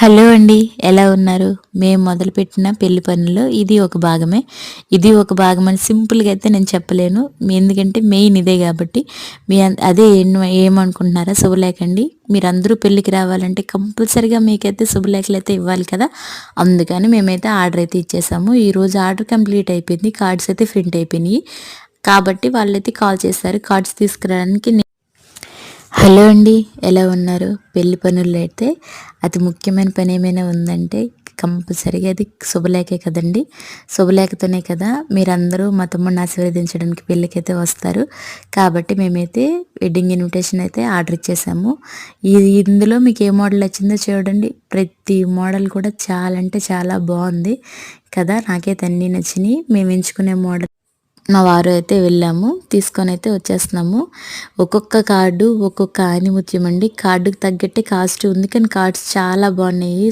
Hello అండి. ఎలా ఉన్నారు? మేము మొదలుపెట్టిన పెళ్లి పనుల్లో ఇది ఒక భాగమే. ఇది ఒక భాగమని సింపుల్‌గా అయితే నేను చెప్పలేను. ఎందుకంటే మెయిన్ ఇదే గాబట్టి. అదే ఏమనుకుంటున్నారా? శుభలేఖ అండి. మీరందరూ పెళ్ళికి రావాలంటే కంపల్సరీగా మీకైతే శుభలేఖలైతే ఇవ్వాలి కదా! అందుకని మేమైతే ఆర్డర్ అయితే ఇచ్చేసాము. ఈరోజు ఆర్డర్ కంప్లీట్ అయిపోయింది. కార్డ్స్ అయితే ప్రింట్ అయిపోయినాయి. కాబట్టి వాళ్ళైతే కాల్ చేశారు. కార్డ్స్ తీసుకురావడానికి హలో అండి. ఎలా ఉన్నారు? పెళ్లి పనుల్లో అయితే అతి ముఖ్యమైన పని ఏమైనా ఉందంటే కంపల్సరీగా అది శుభలేఖే కదండీ! శుభలేఖతోనే కదా మీరందరూ మా తమ్ముడిని ఆశీర్వదించడానికి పెళ్ళికైతే వస్తారు. కాబట్టి మేమైతే వెడ్డింగ్ ఇన్విటేషన్ అయితే ఆర్డర్ ఇచ్చేసాము. ఇందులో మీకు ఏ మోడల్ నచ్చిందో చూడండి. ప్రతి మోడల్ కూడా చాలా అంటే చాలా బాగుంది కదా! నాకైతే అన్నీ నచ్చినాయి. మేము ఎంచుకునే మోడల్ మా వారు అయితే వెళ్ళాము. తీసుకొని అయితే వచ్చేస్తున్నాము. ఒక్కొక్క కార్డు ఒక్కొక్క ఆణిముత్యం అండి. కార్డుకి తగ్గట్టే కాస్ట్ ఉంది. కానీ కార్డ్స్ చాలా బాగున్నాయి.